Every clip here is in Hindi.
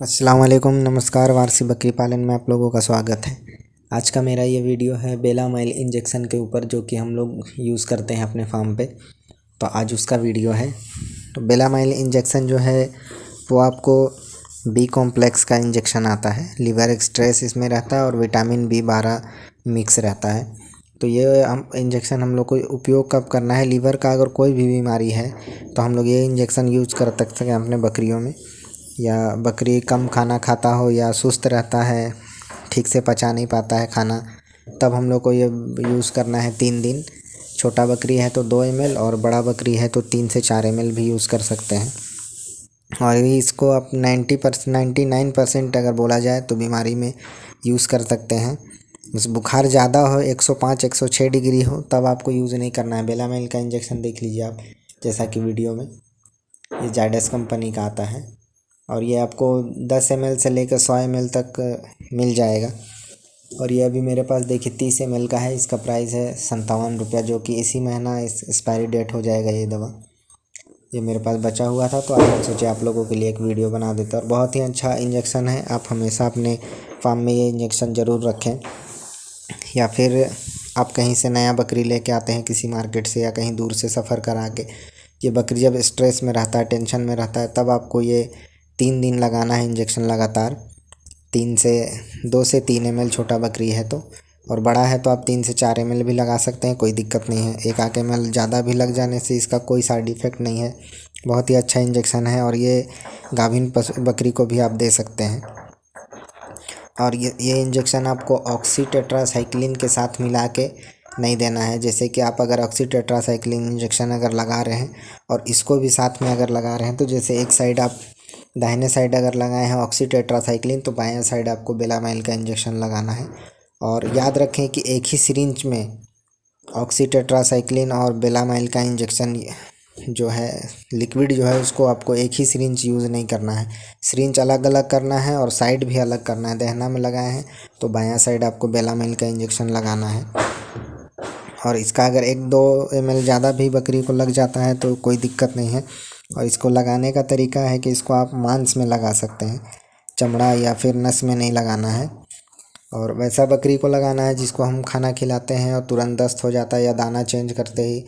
अस्सलाम वालेकुम, नमस्कार। वारसी बकरी पालन में आप लोगों का स्वागत है। आज का मेरा ये वीडियो है बेलामाइल इंजेक्शन के ऊपर, जो कि हम लोग यूज़ करते हैं अपने फार्म पे। तो आज उसका वीडियो है। तो बेलामाइल इंजेक्शन जो है वो आपको बी कॉम्प्लेक्स का इंजेक्शन आता है। लीवर एक्सट्रेस इसमें रहता है और विटामिन B12 मिक्स रहता है। तो ये हम इंजेक्शन हम लोग को उपयोग कब करना है, लीवर का अगर कोई भी बीमारी है तो हम लोग ये इंजेक्शन यूज़ कर सकते हैं अपने बकरियों में। या बकरी कम खाना खाता हो या सुस्त रहता है, ठीक से पचा नहीं पाता है खाना, तब हम लोग को ये यूज़ करना है 3 दिन। छोटा बकरी है तो 2 ml और बड़ा बकरी है तो 3 से 4 ml भी यूज़ कर सकते हैं। और इसको आप 99% अगर बोला जाए तो बीमारी में यूज़ कर सकते हैं। बस बुखार ज़्यादा हो, 105 106 डिग्री हो, तब आपको यूज़ नहीं करना है। बेलामाइल का इंजेक्शन देख लीजिए आप, जैसा कि वीडियो में ये जायडस कंपनी का आता है। और ये आपको 10 ml से लेकर 100 ml तक मिल जाएगा। और ये अभी मेरे पास देखिए 30 ml का है। इसका प्राइस है 57 रुपया, जो कि इसी महीना एक्सपायरी डेट हो जाएगा ये दवा। ये मेरे पास बचा हुआ था तो आप सोचे आप लोगों के लिए एक वीडियो बना देता। और बहुत ही अच्छा इंजेक्शन है, आप हमेशा अपने फार्म में ये इंजेक्शन ज़रूर रखें। या फिर आप कहीं से नया बकरी लेके आते हैं किसी मार्केट से या कहीं दूर से सफ़र करा के, ये बकरी जब स्ट्रेस में रहता है, टेंशन में रहता है, तब आपको ये 3 दिन लगाना है इंजेक्शन लगातार। 2 से 3 ml छोटा बकरी है तो, और बड़ा है तो आप 3 से 4 ml भी लगा सकते हैं, कोई दिक्कत नहीं है। 1 ml ज़्यादा भी लग जाने से इसका कोई साइड इफ़ेक्ट नहीं है। बहुत ही अच्छा इंजेक्शन है और ये गाभिन बकरी को भी आप दे सकते हैं। और ये इंजेक्शन आपको ऑक्सी टेट्रासाइक्लिन के साथ मिला के नहीं देना है। जैसे कि आप अगर ऑक्सी टेट्रासाइक्लिन इंजेक्शन अगर लगा रहे हैं और इसको भी साथ में अगर लगा रहे हैं, तो जैसे एक साइड आप दाहिने साइड अगर लगाए हैं ऑक्सी टेट्रासाइक्लिन, तो बाएं साइड आपको बेलामाइल का इंजेक्शन लगाना है। और याद रखें कि एक ही सिरिंज में ऑक्सी टेट्रासाइक्लिन और बेलामाइल का इंजेक्शन जो है, लिक्विड जो है, उसको आपको एक ही सिरिंज यूज़ नहीं करना है। सिरिंज अलग अलग करना है और साइड भी अलग करना है। दहना में लगाए हैं तो बायां साइड आपको बेलामाइल का इंजेक्शन लगाना है। और इसका अगर 1-2 ml ज़्यादा भी बकरी को लग जाता है तो कोई दिक्कत नहीं है। और इसको लगाने का तरीका है कि इसको आप मांस में लगा सकते हैं, चमड़ा या फिर नस में नहीं लगाना है। और वैसा बकरी को लगाना है जिसको हम खाना खिलाते हैं और तुरंत दस्त हो जाता है, या दाना चेंज करते ही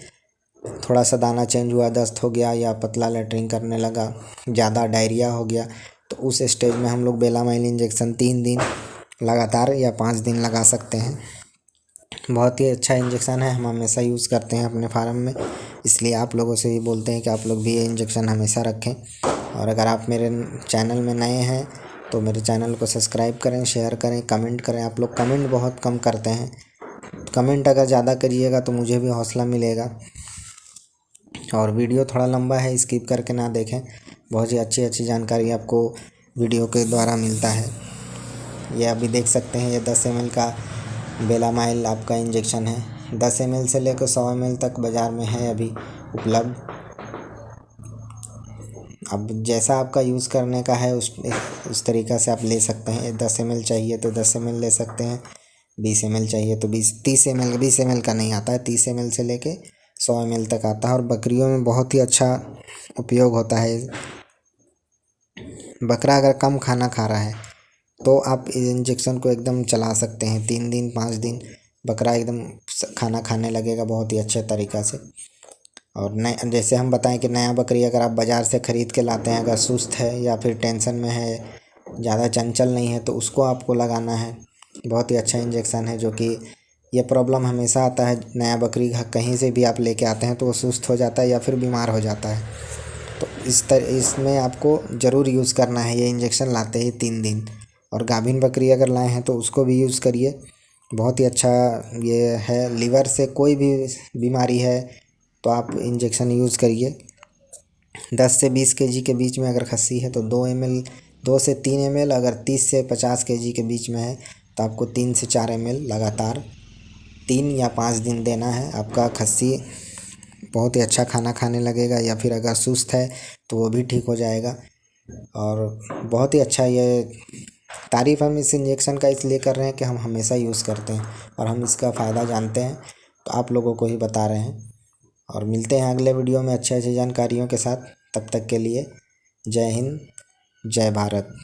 थोड़ा सा दाना चेंज हुआ दस्त हो गया, या पतला लेटरिन करने लगा, ज़्यादा डायरिया हो गया, तो उस स्टेज में हम लोग बेलामाइल इंजेक्शन 3 दिन लगातार या 5 दिन लगा सकते हैं। बहुत ही अच्छा इंजेक्शन है, हम हमेशा यूज़ करते हैं अपने फार्म में, इसलिए आप लोगों से भी बोलते हैं कि आप लोग भी ये इंजेक्शन हमेशा रखें। और अगर आप मेरे चैनल में नए हैं तो मेरे चैनल को सब्सक्राइब करें, शेयर करें, कमेंट करें। आप लोग कमेंट बहुत कम करते हैं, कमेंट अगर ज़्यादा करिएगा तो मुझे भी हौसला मिलेगा। और वीडियो थोड़ा लंबा है, स्किप करके ना देखें, बहुत ही अच्छी अच्छी जानकारी आपको वीडियो के द्वारा मिलता है। ये अभी देख सकते हैं, ये 10 ml का बेलामाइल आपका इंजेक्शन है। 10 ml से लेकर 100 ml तक बाज़ार में है अभी उपलब्ध। अब जैसा आपका यूज़ करने का है उस तरीक़ा से आप ले सकते हैं। 10 ml चाहिए तो 10 ml ले सकते हैं, 20 ml चाहिए तो 30 ml, 20 ml का नहीं आता है, 30 ml से लेके 100 ml तक आता है। और बकरियों में बहुत ही अच्छा उपयोग होता है। बकरा अगर कम खाना खा रहा है तो आप इंजेक्शन को एकदम चला सकते हैं। 3 दिन 5 दिन बकरा एकदम खाना खाने लगेगा बहुत ही अच्छे तरीक़ा से। और नए जैसे हम बताएं कि नया बकरी अगर आप बाज़ार से ख़रीद के लाते हैं, अगर सुस्त है या फिर टेंशन में है, ज़्यादा चंचल नहीं है, तो उसको आपको लगाना है। बहुत ही अच्छा इंजेक्शन है, जो कि ये प्रॉब्लम हमेशा आता है। नया बकरी कहीं से भी आप लेके आते हैं तो वो सुस्त हो जाता है या फिर बीमार हो जाता है। तो इसमें आपको ज़रूर यूज़ करना है ये इंजेक्शन लाते ही 3 दिन। और गाभिन बकरी अगर लाए हैं तो उसको भी यूज़ करिए, बहुत ही अच्छा ये है। लीवर से कोई भी बीमारी है तो आप इंजेक्शन यूज़ करिए। 10 से 20 kg के बीच में अगर खस्सी है तो 2 से 3 ml, अगर 30 से 50 kg के बीच में है तो आपको 3 से 4 ml लगातार 3 या 5 दिन देना है। आपका खस्सी बहुत ही अच्छा खाना खाने लगेगा, या फिर अगर सुस्त है तो वो भी ठीक हो जाएगा। और बहुत ही अच्छा ये तारीफ़ हम इस इंजेक्शन का इसलिए कर रहे हैं कि हम हमेशा यूज़ करते हैं और हम इसका फ़ायदा जानते हैं, तो आप लोगों को ही बता रहे हैं। और मिलते हैं अगले वीडियो में अच्छे अच्छे जानकारियों के साथ। तब तक के लिए जय हिंद, जय भारत।